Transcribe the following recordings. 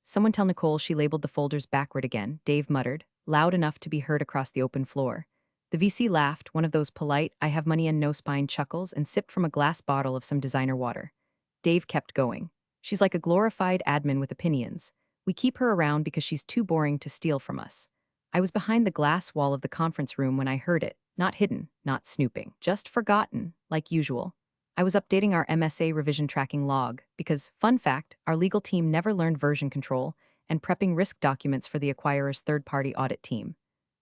Someone tell Nicole she labeled the folders backward again, Dave muttered, loud enough to be heard across the open floor. The VC laughed, one of those polite, I have money and no spine chuckles, and sipped from a glass bottle of some designer water. Dave kept going. She's like a glorified admin with opinions. We keep her around because she's too boring to steal from us. I was behind the glass wall of the conference room when I heard it, not hidden, not snooping, just forgotten, like usual. I was updating our MSA revision tracking log because, fun fact, our legal team never learned version control and prepping risk documents for the acquirer's third-party audit team.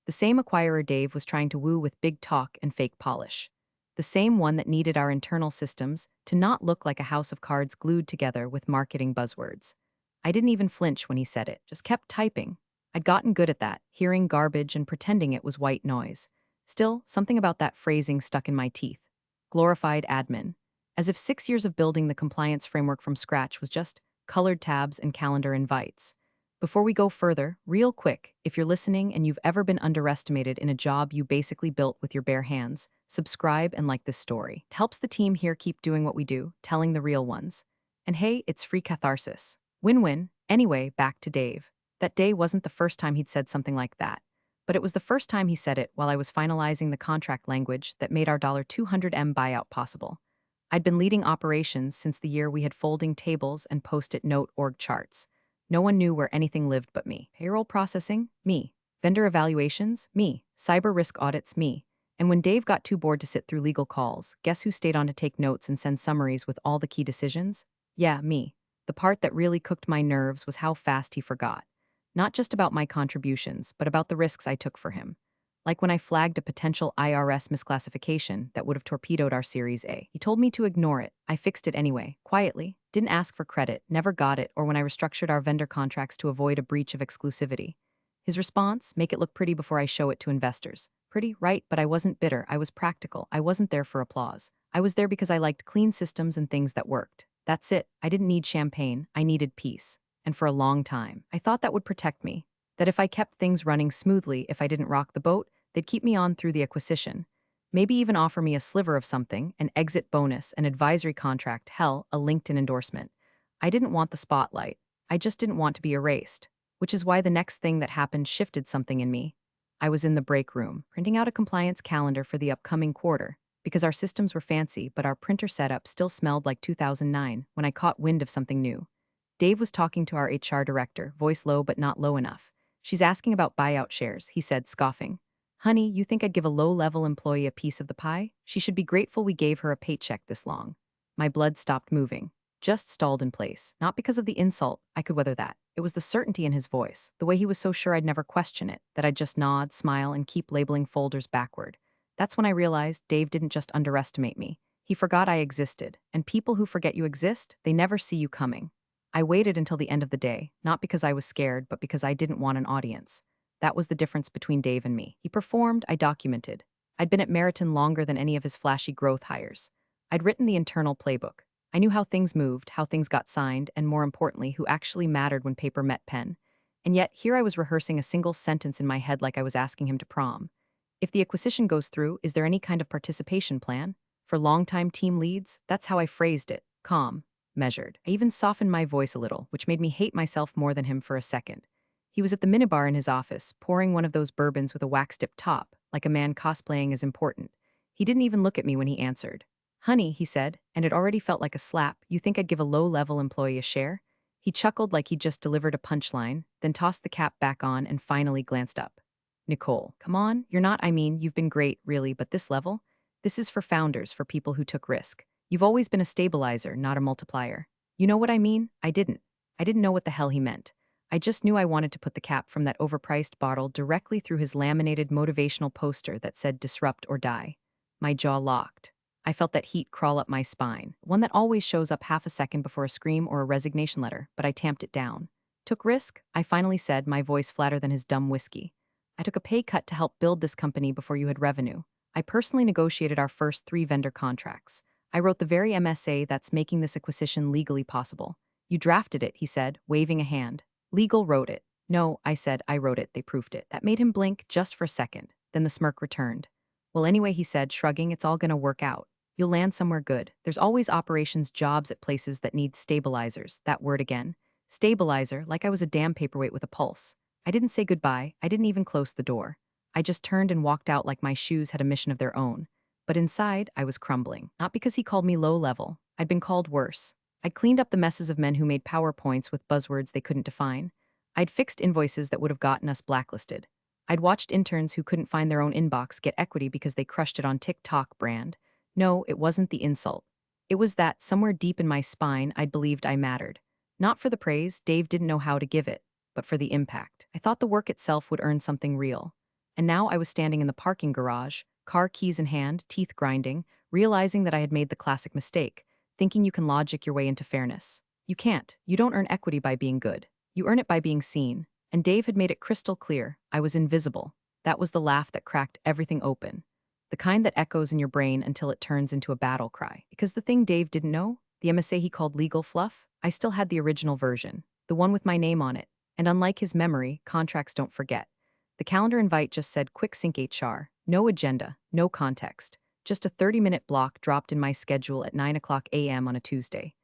The same acquirer Dave was trying to woo with big talk and fake polish. The same one that needed our internal systems to not look like a house of cards glued together with marketing buzzwords. I didn't even flinch when he said it, just kept typing. I'd gotten good at that, hearing garbage and pretending it was white noise. Still, something about that phrasing stuck in my teeth. Glorified admin. As if 6 years of building the compliance framework from scratch was just colored tabs and calendar invites. Before we go further, real quick, if you're listening and you've ever been underestimated in a job you basically built with your bare hands, subscribe and like this story. It helps the team here keep doing what we do, telling the real ones. And hey, it's free catharsis. Win-win. Anyway, back to Dave. That day wasn't the first time he'd said something like that. But it was the first time he said it while I was finalizing the contract language that made our $200M buyout possible. I'd been leading operations since the year we had folding tables and post-it note org charts. No one knew where anything lived but me. Payroll processing? Me. Vendor evaluations? Me. Cyber risk audits? Me. And when Dave got too bored to sit through legal calls, guess who stayed on to take notes and send summaries with all the key decisions? Yeah, me. The part that really cooked my nerves was how fast he forgot. Not just about my contributions, but about the risks I took for him. Like when I flagged a potential IRS misclassification that would have torpedoed our Series A. He told me to ignore it. I fixed it anyway, quietly. Didn't ask for credit, never got it, or when I restructured our vendor contracts to avoid a breach of exclusivity. His response, make it look pretty before I show it to investors. Pretty, right, but I wasn't bitter, I was practical, I wasn't there for applause. I was there because I liked clean systems and things that worked. That's it, I didn't need champagne, I needed peace. And for a long time, I thought that would protect me. That if I kept things running smoothly, if I didn't rock the boat, they'd keep me on through the acquisition. Maybe even offer me a sliver of something, an exit bonus, an advisory contract, hell, a LinkedIn endorsement. I didn't want the spotlight. I just didn't want to be erased. Which is why the next thing that happened shifted something in me. I was in the break room, printing out a compliance calendar for the upcoming quarter, because our systems were fancy, but our printer setup still smelled like 2009 when I caught wind of something new. Dave was talking to our HR director, voice low but not low enough. She's asking about buyout shares, he said, scoffing. Honey, you think I'd give a low-level employee a piece of the pie? She should be grateful we gave her a paycheck this long. My blood stopped moving, just stalled in place. Not because of the insult, I could weather that. It was the certainty in his voice, the way he was so sure I'd never question it, that I'd just nod, smile, and keep labeling folders backward. That's when I realized Dave didn't just underestimate me. He forgot I existed, and people who forget you exist, they never see you coming. I waited until the end of the day, not because I was scared, but because I didn't want an audience. That was the difference between Dave and me. He performed, I documented. I'd been at Meriton longer than any of his flashy growth hires. I'd written the internal playbook. I knew how things moved, how things got signed, and more importantly, who actually mattered when paper met pen. And yet, here I was rehearsing a single sentence in my head like I was asking him to prom. If the acquisition goes through, is there any kind of participation plan? For longtime team leads, that's how I phrased it, calm, measured. I even softened my voice a little, which made me hate myself more than him for a second. He was at the minibar in his office, pouring one of those bourbons with a wax-dipped top, like a man cosplaying as important. He didn't even look at me when he answered. Honey, he said, and it already felt like a slap. You think I'd give a low-level employee a share? He chuckled like he'd just delivered a punchline, then tossed the cap back on and finally glanced up. Nicole, come on, you're not, you've been great, really, but this level? This is for founders, for people who took risk. You've always been a stabilizer, not a multiplier. You know what I mean? I didn't. I didn't know what the hell he meant. I just knew I wanted to put the cap from that overpriced bottle directly through his laminated motivational poster that said disrupt or die. My jaw locked. I felt that heat crawl up my spine, one that always shows up half a second before a scream or a resignation letter, but I tamped it down. Took risk? I finally said, my voice flatter than his dumb whiskey. I took a pay cut to help build this company before you had revenue. I personally negotiated our first 3 vendor contracts. I wrote the very MSA that's making this acquisition legally possible. You drafted it, he said, waving a hand. Legal wrote it. No, I said, I wrote it, they proofed it. That made him blink just for a second. Then the smirk returned. Well, anyway, he said, shrugging, it's all gonna work out. You'll land somewhere good. There's always operations jobs at places that need stabilizers, that word again. Stabilizer, like I was a damn paperweight with a pulse. I didn't say goodbye, I didn't even close the door. I just turned and walked out like my shoes had a mission of their own. But inside, I was crumbling. Not because he called me low level. I'd been called worse. I'd cleaned up the messes of men who made PowerPoints with buzzwords they couldn't define. I'd fixed invoices that would have gotten us blacklisted. I'd watched interns who couldn't find their own inbox get equity because they crushed it on TikTok brand. No, it wasn't the insult. It was that, somewhere deep in my spine, I'd believed I mattered. Not for the praise, Dave didn't know how to give it, but for the impact. I thought the work itself would earn something real. And now I was standing in the parking garage, car keys in hand, teeth grinding, realizing that I had made the classic mistake, thinking you can logic your way into fairness. You can't. You don't earn equity by being good. You earn it by being seen. And Dave had made it crystal clear. I was invisible. That was the laugh that cracked everything open. The kind that echoes in your brain until it turns into a battle cry. Because the thing Dave didn't know, the MSA he called legal fluff, I still had the original version, the one with my name on it. And unlike his memory, contracts don't forget. The calendar invite just said quick sync HR, no agenda, no context. Just a 30-minute block dropped in my schedule at 9 a.m. on a Tuesday.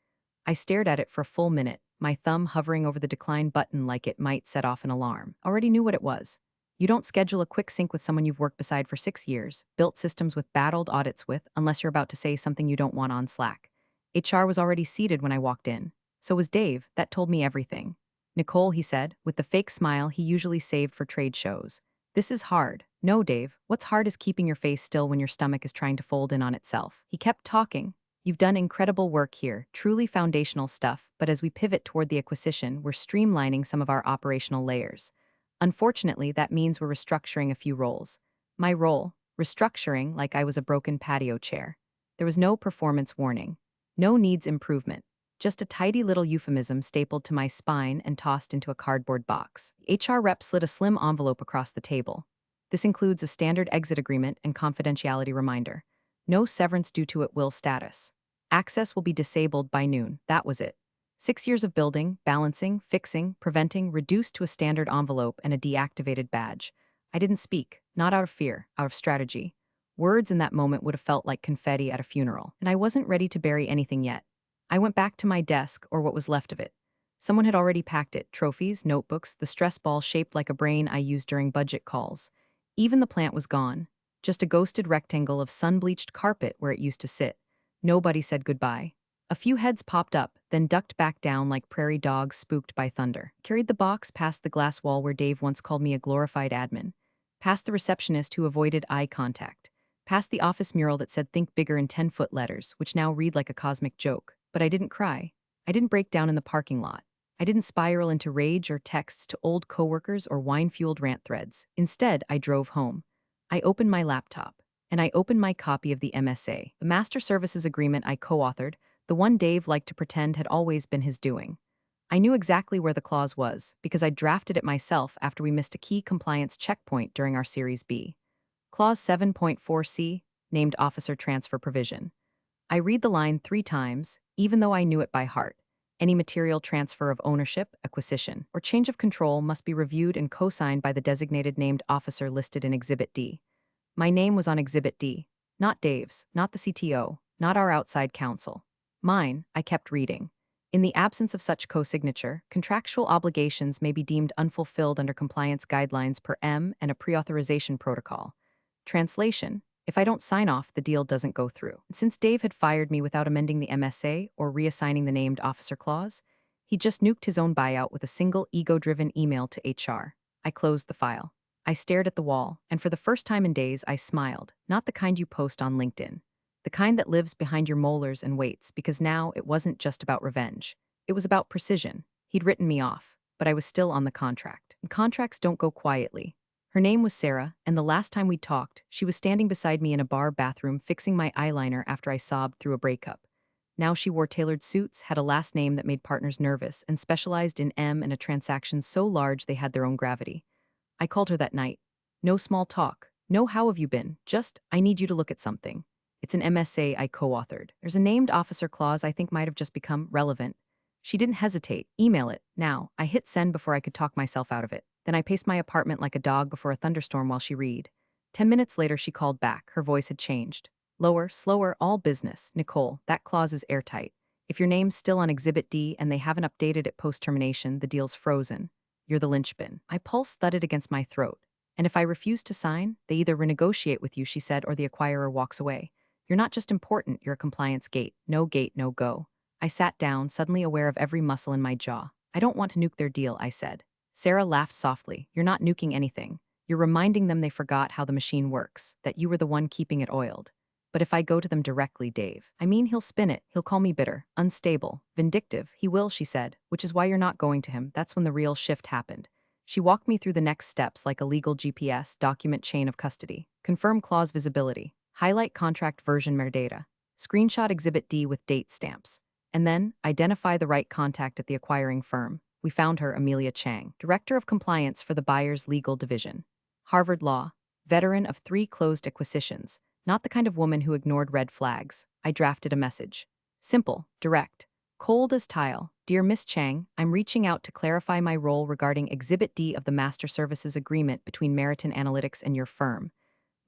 I stared at it for a full minute, my thumb hovering over the decline button like it might set off an alarm. Already knew what it was. You don't schedule a quick sync with someone you've worked beside for 6 years, built systems with battled audits with, unless you're about to say something you don't want on Slack. HR was already seated when I walked in. So was Dave. That told me everything. Nicole, he said, with the fake smile he usually saved for trade shows. This is hard. No, Dave. What's hard is keeping your face still when your stomach is trying to fold in on itself. He kept talking. You've done incredible work here, truly foundational stuff, but as we pivot toward the acquisition, we're streamlining some of our operational layers. Unfortunately, that means we're restructuring a few roles. My role, restructuring like I was a broken patio chair. There was no performance warning. No needs improvement. Just a tidy little euphemism stapled to my spine and tossed into a cardboard box. The HR rep slid a slim envelope across the table. This includes a standard exit agreement and confidentiality reminder. No severance due to at-will status. Access will be disabled by noon. That was it. 6 years of building, balancing, fixing, preventing, reduced to a standard envelope and a deactivated badge. I didn't speak, not out of fear, out of strategy. Words in that moment would have felt like confetti at a funeral, and I wasn't ready to bury anything yet. I went back to my desk, or what was left of it. Someone had already packed it, trophies, notebooks, the stress ball shaped like a brain I used during budget calls. Even the plant was gone. Just a ghosted rectangle of sun-bleached carpet where it used to sit. Nobody said goodbye. A few heads popped up, then ducked back down like prairie dogs spooked by thunder. Carried the box past the glass wall where Dave once called me a glorified admin. Past the receptionist who avoided eye contact. Past the office mural that said think bigger in 10-foot letters, which now read like a cosmic joke. But I didn't cry. I didn't break down in the parking lot. I didn't spiral into rage or texts to old coworkers or wine-fueled rant threads. Instead, I drove home. I opened my laptop. And I opened my copy of the MSA, the Master Services Agreement I co-authored, the one Dave liked to pretend had always been his doing. I knew exactly where the clause was, because I drafted it myself after we missed a key compliance checkpoint during our Series B. Clause 7.4c, named Officer Transfer Provision. I read the line 3 times, even though I knew it by heart. Any material transfer of ownership, acquisition, or change of control must be reviewed and co-signed by the designated named officer listed in Exhibit D. My name was on Exhibit D. Not Dave's, not the CTO, not our outside counsel. Mine. I kept reading. In the absence of such co-signature, contractual obligations may be deemed unfulfilled under compliance guidelines per M and a pre-authorization protocol. Translation: if I don't sign off, the deal doesn't go through. Since Dave had fired me without amending the MSA or reassigning the named officer clause, he just nuked his own buyout with a single ego-driven email to HR. I closed the file. I stared at the wall, and for the first time in days, I smiled, not the kind you post on LinkedIn. The kind that lives behind your molars and waits, because now it wasn't just about revenge. It was about precision. He'd written me off, but I was still on the contract. And contracts don't go quietly. Her name was Sarah, and the last time we talked, she was standing beside me in a bar bathroom fixing my eyeliner after I sobbed through a breakup. Now she wore tailored suits, had a last name that made partners nervous, and specialized in M and a transaction so large they had their own gravity. I called her that night. No small talk. No how have you been, just, I need you to look at something. It's an MSA I co-authored. There's a named officer clause I think might have just become relevant. She didn't hesitate. Email it. Now. I hit send before I could talk myself out of it. Then I paced my apartment like a dog before a thunderstorm while she read. 10 minutes later she called back. Her voice had changed. Lower, slower, all business. Nicole, that clause is airtight. If your name's still on Exhibit D and they haven't updated it post-termination, the deal's frozen. You're the linchpin. My pulse thudded against my throat. And if I refuse to sign, they either renegotiate with you, she said, or the acquirer walks away. You're not just important, you're a compliance gate. No gate, no go. I sat down, suddenly aware of every muscle in my jaw. I don't want to nuke their deal, I said. Sarah laughed softly. You're not nuking anything. You're reminding them they forgot how the machine works, that you were the one keeping it oiled. But if I go to them directly, Dave, I mean, he'll spin it. He'll call me bitter, unstable, vindictive. He will, she said, which is why you're not going to him. That's when the real shift happened. She walked me through the next steps like a legal GPS, document chain of custody. Confirm clause visibility. Highlight contract version metadata. Screenshot Exhibit D with date stamps. And then, identify the right contact at the acquiring firm. We found her, Amelia Chang, Director of Compliance for the Buyer's Legal Division. Harvard Law. Veteran of 3 closed acquisitions. Not the kind of woman who ignored red flags. I drafted a message. Simple, direct, cold as tile. Dear Miss Chang, I'm reaching out to clarify my role regarding Exhibit D of the Master Services Agreement between Meriton Analytics and your firm.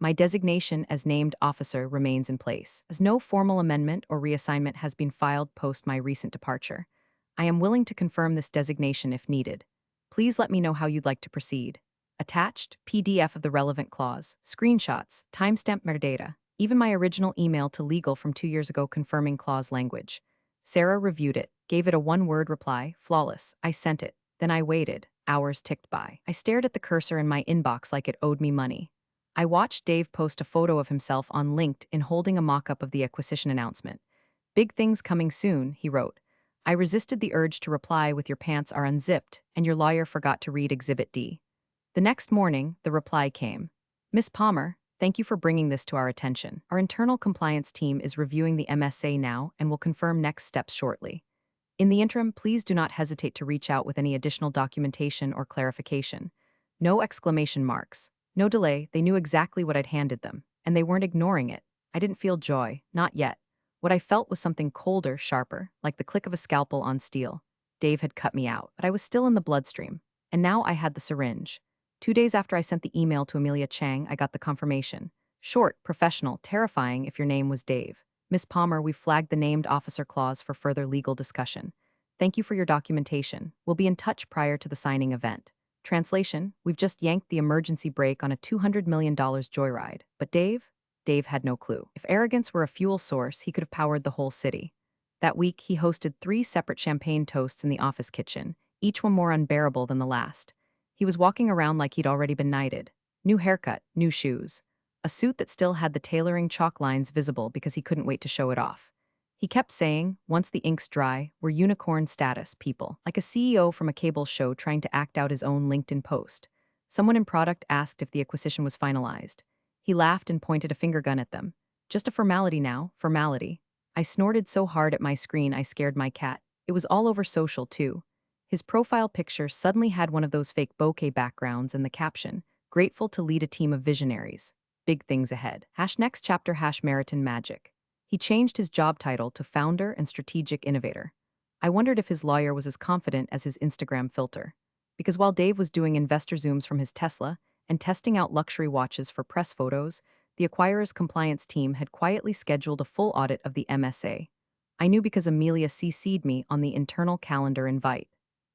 My designation as named officer remains in place, as no formal amendment or reassignment has been filed post my recent departure. I am willing to confirm this designation if needed. Please let me know how you'd like to proceed. Attached, PDF of the relevant clause, screenshots, timestamp metadata, even my original email to legal from 2 years ago confirming clause language. Sarah reviewed it, gave it a one-word reply, flawless. I sent it. Then I waited. Hours ticked by. I stared at the cursor in my inbox like it owed me money. I watched Dave post a photo of himself on LinkedIn holding a mock-up of the acquisition announcement. Big things coming soon, he wrote. I resisted the urge to reply with your pants are unzipped, and your lawyer forgot to read Exhibit D. The next morning, the reply came. Miss Palmer, thank you for bringing this to our attention. Our internal compliance team is reviewing the MSA now and will confirm next steps shortly. In the interim, please do not hesitate to reach out with any additional documentation or clarification. No exclamation marks. No delay, they knew exactly what I'd handed them, and they weren't ignoring it. I didn't feel joy, not yet. What I felt was something colder, sharper, like the click of a scalpel on steel. Dave had cut me out, but I was still in the bloodstream, and now I had the syringe. 2 days after I sent the email to Amelia Chang, I got the confirmation. Short, professional, terrifying if your name was Dave. Miss Palmer, we've flagged the named officer clause for further legal discussion. Thank you for your documentation. We'll be in touch prior to the signing event. Translation, we've just yanked the emergency brake on a $200 million joyride. But Dave? Dave had no clue. If arrogance were a fuel source, he could have powered the whole city. That week, he hosted 3 separate champagne toasts in the office kitchen, each one more unbearable than the last. He was walking around like he'd already been knighted. New haircut, new shoes. A suit that still had the tailoring chalk lines visible because he couldn't wait to show it off. He kept saying, once the ink's dry, we're unicorn status people, like a CEO from a cable show trying to act out his own LinkedIn post. Someone in product asked if the acquisition was finalized. He laughed and pointed a finger gun at them. Just a formality now, formality. I snorted so hard at my screen I scared my cat. It was all over social, too. His profile picture suddenly had one of those fake bokeh backgrounds and the caption, grateful to lead a team of visionaries. Big things ahead. Next chapter Meriton Magic. He changed his job title to founder and strategic innovator. I wondered if his lawyer was as confident as his Instagram filter. Because while Dave was doing investor zooms from his Tesla and testing out luxury watches for press photos, the acquirer's compliance team had quietly scheduled a full audit of the MSA. I knew because Amelia CC'd me on the internal calendar invite.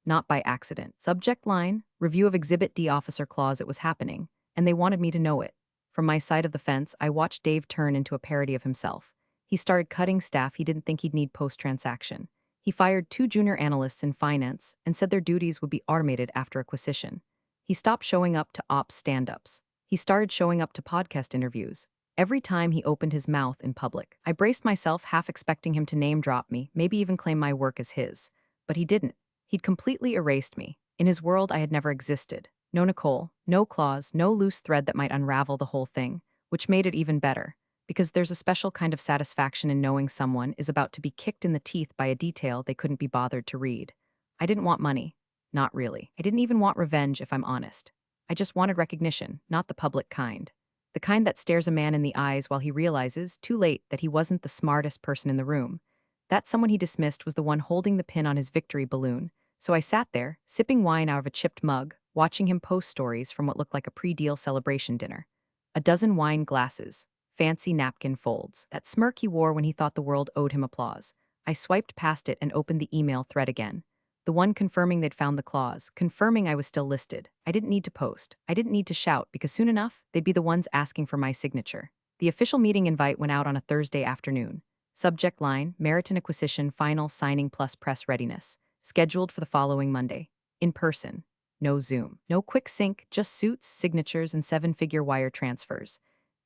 Not by accident. Subject line, review of Exhibit D officer clause. It was happening, and they wanted me to know it. From my side of the fence, I watched Dave turn into a parody of himself. He started cutting staff he didn't think he'd need post-transaction. He fired 2 junior analysts in finance and said their duties would be automated after acquisition. He stopped showing up to ops stand-ups. He started showing up to podcast interviews. Every time he opened his mouth in public, I braced myself, half expecting him to name drop me, maybe even claim my work as his. But he didn't. He'd completely erased me. In his world, I had never existed. No Nicole, no clause, no loose thread that might unravel the whole thing, which made it even better. Because there's a special kind of satisfaction in knowing someone is about to be kicked in the teeth by a detail they couldn't be bothered to read. I didn't want money. Not really. I didn't even want revenge, if I'm honest. I just wanted recognition, not the public kind. The kind that stares a man in the eyes while he realizes, too late, that he wasn't the smartest person in the room. That someone he dismissed was the one holding the pin on his victory balloon. So I sat there, sipping wine out of a chipped mug, watching him post stories from what looked like a pre-deal celebration dinner. A dozen wine glasses, fancy napkin folds, that smirk he wore when he thought the world owed him applause. I swiped past it and opened the email thread again. The one confirming they'd found the clause, confirming I was still listed. I didn't need to post. I didn't need to shout, because soon enough, they'd be the ones asking for my signature. The official meeting invite went out on a Thursday afternoon. Subject line, Merit and Acquisition Final Signing plus Press Readiness. Scheduled for the following Monday. In person. No Zoom. No quick sync, just suits, signatures, and seven-figure wire transfers.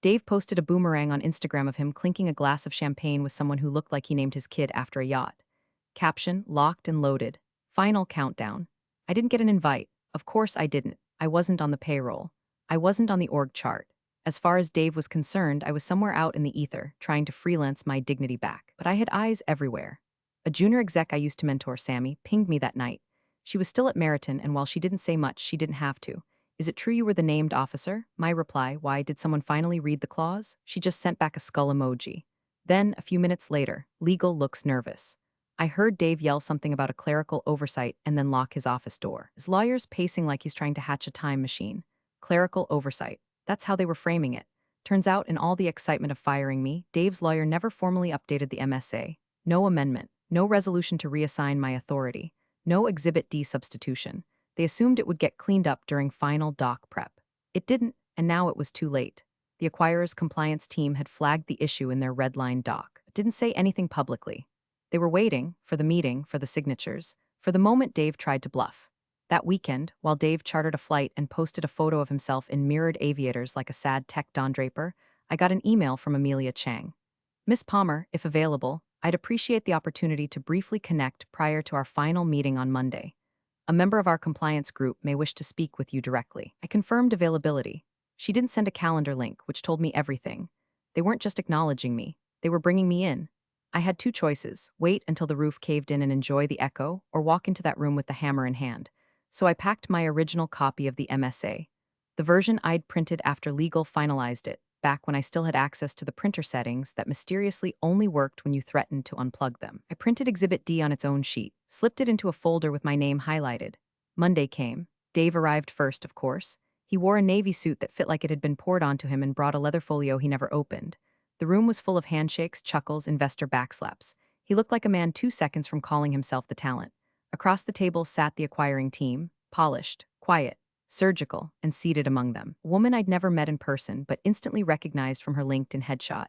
Dave posted a boomerang on Instagram of him clinking a glass of champagne with someone who looked like he named his kid after a yacht. Caption, locked and loaded. Final countdown. I didn't get an invite. Of course I didn't. I wasn't on the payroll. I wasn't on the org chart. As far as Dave was concerned, I was somewhere out in the ether, trying to freelance my dignity back. But I had eyes everywhere. A junior exec I used to mentor, Sammy, pinged me that night. She was still at Meriton, and while she didn't say much, she didn't have to. Is it true you were the named officer? My reply, why, did someone finally read the clause? She just sent back a skull emoji. Then, a few minutes later, legal looks nervous. I heard Dave yell something about a clerical oversight and then lock his office door. His lawyer's pacing like he's trying to hatch a time machine. Clerical oversight. That's how they were framing it. Turns out, in all the excitement of firing me, Dave's lawyer never formally updated the MSA. No amendment. No resolution to reassign my authority. No Exhibit D substitution. They assumed it would get cleaned up during final doc prep. It didn't, and now it was too late. The acquirer's compliance team had flagged the issue in their red line doc, but didn't say anything publicly. They were waiting for the meeting, for the signatures, for the moment Dave tried to bluff. That weekend, while Dave chartered a flight and posted a photo of himself in mirrored aviators like a sad tech Don Draper, I got an email from Amelia Chang. Miss Palmer, if available, I'd appreciate the opportunity to briefly connect prior to our final meeting on Monday. A member of our compliance group may wish to speak with you directly. I confirmed availability. She didn't send a calendar link, which told me everything. They weren't just acknowledging me, they were bringing me in. I had two choices: wait until the roof caved in and enjoy the echo, or walk into that room with the hammer in hand. So I packed my original copy of the MSA, the version I'd printed after legal finalized it, back when I still had access to the printer settings that mysteriously only worked when you threatened to unplug them. I printed Exhibit D on its own sheet, slipped it into a folder with my name highlighted. Monday came. Dave arrived first, of course. He wore a navy suit that fit like it had been poured onto him and brought a leather folio he never opened. The room was full of handshakes, chuckles, investor backslaps. He looked like a man 2 seconds from calling himself the talent. Across the table sat the acquiring team, polished, quiet, surgical, and seated among them. A woman I'd never met in person, but instantly recognized from her LinkedIn headshot.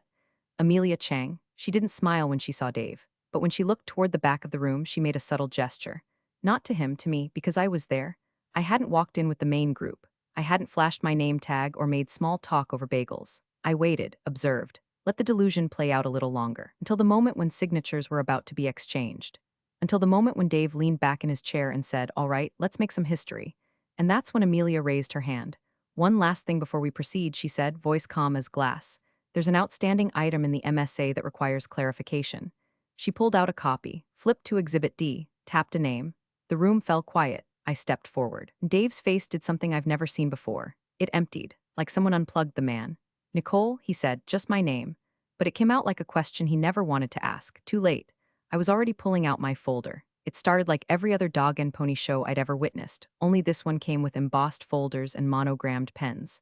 Amelia Chang. She didn't smile when she saw Dave, but when she looked toward the back of the room, she made a subtle gesture. Not to him, to me, because I was there. I hadn't walked in with the main group. I hadn't flashed my name tag or made small talk over bagels. I waited, observed. Let the delusion play out a little longer, until the moment when signatures were about to be exchanged. Until the moment when Dave leaned back in his chair and said, "All right, let's make some history." And that's when Amelia raised her hand. "One last thing before we proceed," she said, voice calm as glass. "There's an outstanding item in the MSA that requires clarification." She pulled out a copy, flipped to Exhibit D, tapped a name. The room fell quiet. I stepped forward. Dave's face did something I've never seen before. It emptied, like someone unplugged the man. "Nicole," he said, "just my name." But it came out like a question he never wanted to ask. Too late. I was already pulling out my folder. It started like every other dog and pony show I'd ever witnessed, only this one came with embossed folders and monogrammed pens.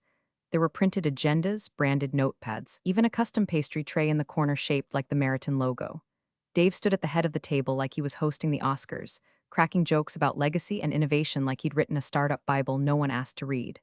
There were printed agendas, branded notepads, even a custom pastry tray in the corner shaped like the Meriton logo. Dave stood at the head of the table like he was hosting the Oscars, cracking jokes about legacy and innovation like he'd written a startup Bible no one asked to read.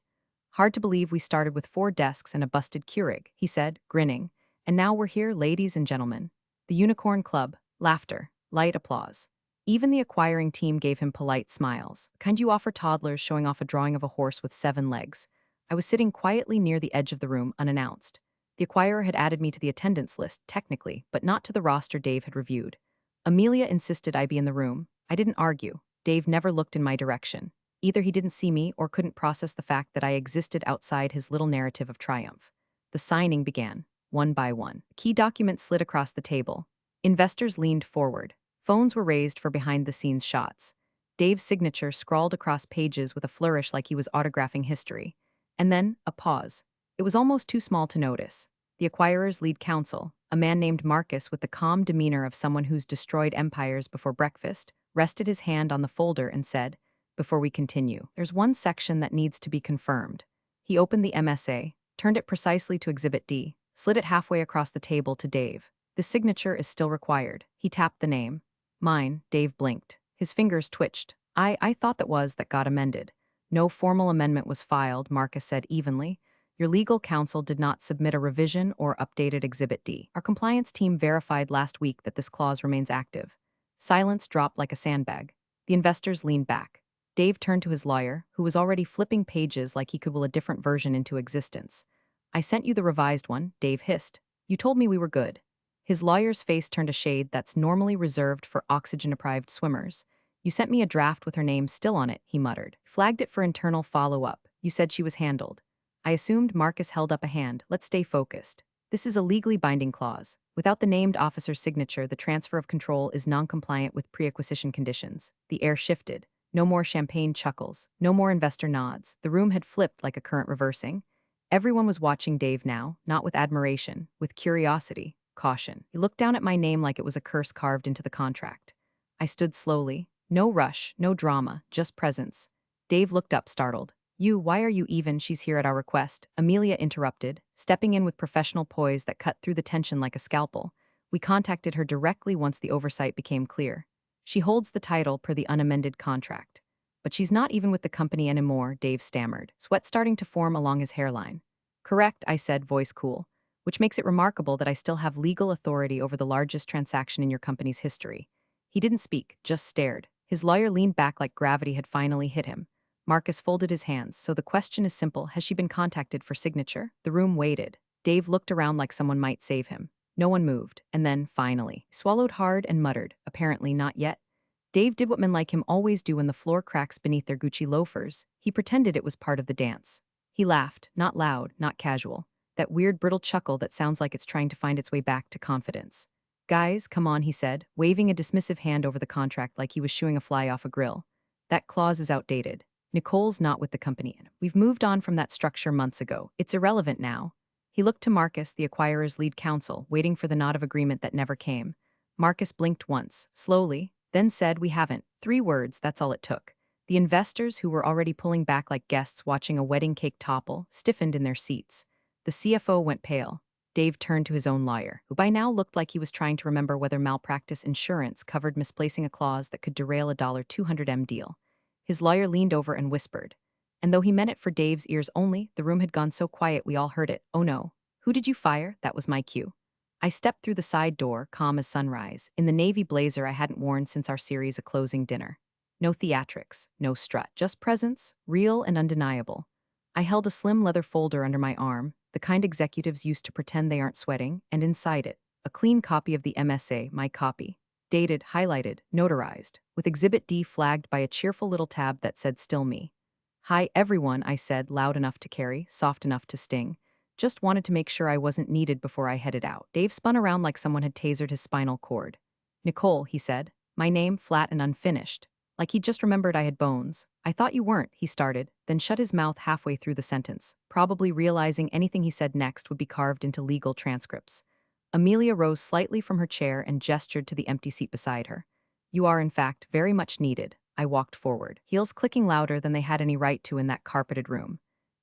"Hard to believe we started with 4 desks and a busted Keurig," he said, grinning. "And now we're here, ladies and gentlemen." The Unicorn Club. Laughter. Light applause. Even the acquiring team gave him polite smiles, kind you offer toddlers showing off a drawing of a horse with 7 legs. I was sitting quietly near the edge of the room, unannounced. The acquirer had added me to the attendance list, technically, but not to the roster Dave had reviewed. Amelia insisted I be in the room. I didn't argue. Dave never looked in my direction. Either he didn't see me or couldn't process the fact that I existed outside his little narrative of triumph. The signing began, one by one. Key documents slid across the table. Investors leaned forward. Phones were raised for behind-the-scenes shots. Dave's signature scrawled across pages with a flourish like he was autographing history. And then, a pause. It was almost too small to notice. The acquirer's lead counsel, a man named Marcus with the calm demeanor of someone who's destroyed empires before breakfast, rested his hand on the folder and said, "Before we continue, there's one section that needs to be confirmed." He opened the MSA, turned it precisely to Exhibit D, slid it halfway across the table to Dave. "The signature is still required." He tapped the name. Mine, Dave blinked. His fingers twitched. I thought that got amended. No formal amendment was filed, Marcus said evenly. Your legal counsel did not submit a revision or updated Exhibit D. Our compliance team verified last week that this clause remains active. Silence dropped like a sandbag. The investors leaned back. Dave turned to his lawyer, who was already flipping pages like he could will a different version into existence. I sent you the revised one, Dave hissed. You told me we were good. His lawyer's face turned a shade that's normally reserved for oxygen-deprived swimmers. You sent me a draft with her name still on it, he muttered. Flagged it for internal follow-up. You said she was handled. I assumed Marcus held up a hand. Let's stay focused. This is a legally binding clause. Without the named officer's signature, the transfer of control is non-compliant with pre-acquisition conditions. The air shifted. No more champagne chuckles. No more investor nods. The room had flipped like a current reversing. Everyone was watching Dave now, not with admiration, with curiosity, caution. He looked down at my name like it was a curse carved into the contract. I stood slowly. No rush, no drama, just presence. Dave looked up, startled. Why are you even? She's here at our request. Amelia interrupted, stepping in with professional poise that cut through the tension like a scalpel. We contacted her directly once the oversight became clear. She holds the title per the unamended contract. But she's not even with the company anymore, Dave stammered, sweat starting to form along his hairline. Correct, I said, voice cool. Which makes it remarkable that I still have legal authority over the largest transaction in your company's history. He didn't speak, just stared. His lawyer leaned back like gravity had finally hit him. Marcus folded his hands. So the question is simple. Has she been contacted for signature? The room waited. Dave looked around like someone might save him. No one moved. And then, finally, swallowed hard and muttered, apparently not yet. Dave did what men like him always do when the floor cracks beneath their Gucci loafers. He pretended it was part of the dance. He laughed, not loud, not casual. That weird brittle chuckle that sounds like it's trying to find its way back to confidence. Guys, come on, he said, waving a dismissive hand over the contract like he was shooing a fly off a grill. That clause is outdated. Nicole's not with the company. We've moved on from that structure months ago. It's irrelevant now. He looked to Marcus, the acquirer's lead counsel, waiting for the nod of agreement that never came. Marcus blinked once, slowly, then said, we haven't. 3 words, that's all it took. The investors, who were already pulling back like guests watching a wedding cake topple, stiffened in their seats. The CFO went pale. Dave turned to his own lawyer, who by now looked like he was trying to remember whether malpractice insurance covered misplacing a clause that could derail a $200M deal. His lawyer leaned over and whispered. And though he meant it for Dave's ears only, the room had gone so quiet we all heard it. Oh no. Who did you fire? That was my cue. I stepped through the side door, calm as sunrise, in the navy blazer I hadn't worn since our series A Closing Dinner. No theatrics, no strut, just presence, real and undeniable. I held a slim leather folder under my arm, the kind executives used to pretend they aren't sweating, and inside it, a clean copy of the MSA, my copy. Dated, highlighted, notarized, with Exhibit D flagged by a cheerful little tab that said still me. Hi everyone, I said, loud enough to carry, soft enough to sting. Just wanted to make sure I wasn't needed before I headed out. Dave spun around like someone had tasered his spinal cord. Nicole, he said, my name flat and unfinished. Like he'd just remembered I had bones. I thought you weren't, he started, then shut his mouth halfway through the sentence, probably realizing anything he said next would be carved into legal transcripts. Amelia rose slightly from her chair and gestured to the empty seat beside her. You are, in fact, very much needed. I walked forward, heels clicking louder than they had any right to in that carpeted room.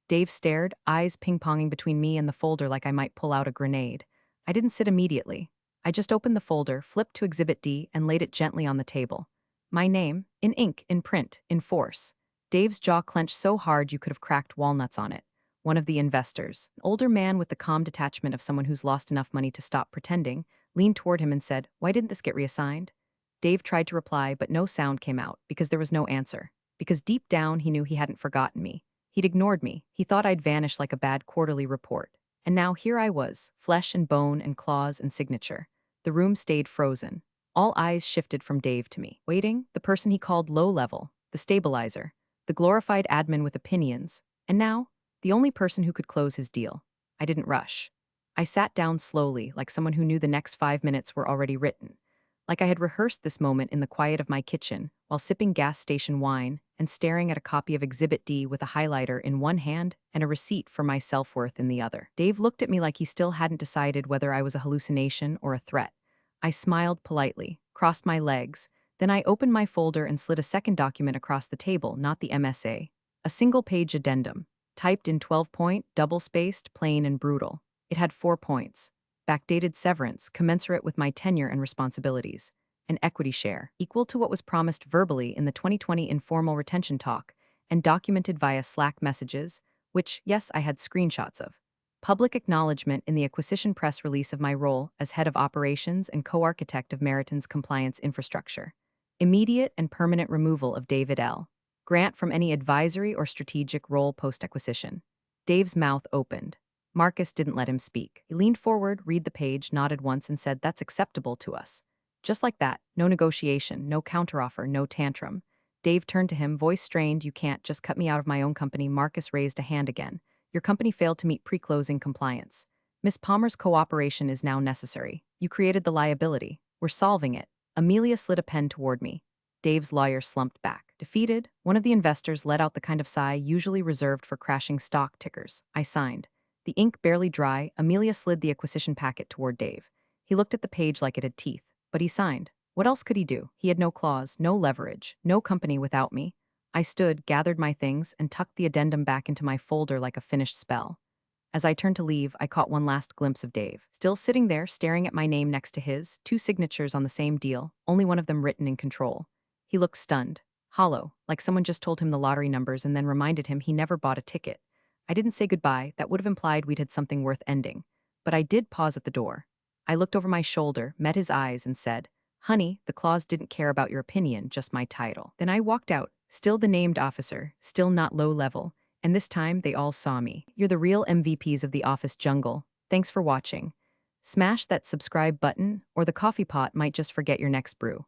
Dave stared, eyes ping-ponging between me and the folder like I might pull out a grenade. I didn't sit immediately. I just opened the folder, flipped to Exhibit D, and laid it gently on the table. My name, in ink, in print, in force. Dave's jaw clenched so hard you could have cracked walnuts on it. One of the investors, an older man with the calm detachment of someone who's lost enough money to stop pretending, leaned toward him and said, why didn't this get reassigned? Dave tried to reply, but no sound came out, because there was no answer. Because deep down he knew he hadn't forgotten me. He'd ignored me. He thought I'd vanished like a bad quarterly report. And now here I was, flesh and bone and claws and signature. The room stayed frozen. All eyes shifted from Dave to me. Waiting, the person he called low level, the stabilizer, the glorified admin with opinions. And now, the only person who could close his deal. I didn't rush. I sat down slowly, like someone who knew the next 5 minutes were already written. Like I had rehearsed this moment in the quiet of my kitchen, while sipping gas station wine and staring at a copy of Exhibit D with a highlighter in one hand and a receipt for my self-worth in the other. Dave looked at me like he still hadn't decided whether I was a hallucination or a threat. I smiled politely, crossed my legs, then I opened my folder and slid a second document across the table, not the MSA. A single-page addendum, typed in 12-point, double-spaced, plain and brutal. It had 4 points. Backdated severance, commensurate with my tenure and responsibilities. an equity share, equal to what was promised verbally in the 2020 informal retention talk, and documented via Slack messages, which, yes, I had screenshots of. Public acknowledgement in the acquisition press release of my role as head of operations and co-architect of Meriton's compliance infrastructure. Immediate and permanent removal of David L. Grant from any advisory or strategic role post-acquisition. Dave's mouth opened. Marcus didn't let him speak. He leaned forward, read the page, nodded once, and said, "That's acceptable to us." Just like that, no negotiation, no counteroffer, no tantrum. Dave turned to him, voice strained, "You can't just cut me out of my own company." Marcus raised a hand again. "Your company failed to meet pre-closing compliance. Miss Palmer's cooperation is now necessary. You created the liability. We're solving it." Amelia slid a pen toward me. Dave's lawyer slumped back. Defeated, one of the investors let out the kind of sigh usually reserved for crashing stock tickers. I signed. The ink barely dry, Amelia slid the acquisition packet toward Dave. He looked at the page like it had teeth, but he signed. What else could he do? He had no clause, no leverage, no company without me. I stood, gathered my things, and tucked the addendum back into my folder like a finished spell. As I turned to leave, I caught one last glimpse of Dave, still sitting there, staring at my name next to his, two signatures on the same deal, only one of them written in control. He looked stunned, hollow, like someone just told him the lottery numbers and then reminded him he never bought a ticket. I didn't say goodbye, that would have implied we'd had something worth ending. But I did pause at the door. I looked over my shoulder, met his eyes, and said, "Honey, the clause didn't care about your opinion, just my title." Then I walked out, still the named officer, still not low level, and this time they all saw me. You're the real MVPs of the office jungle. Thanks for watching. Smash that subscribe button, or the coffee pot might just forget your next brew.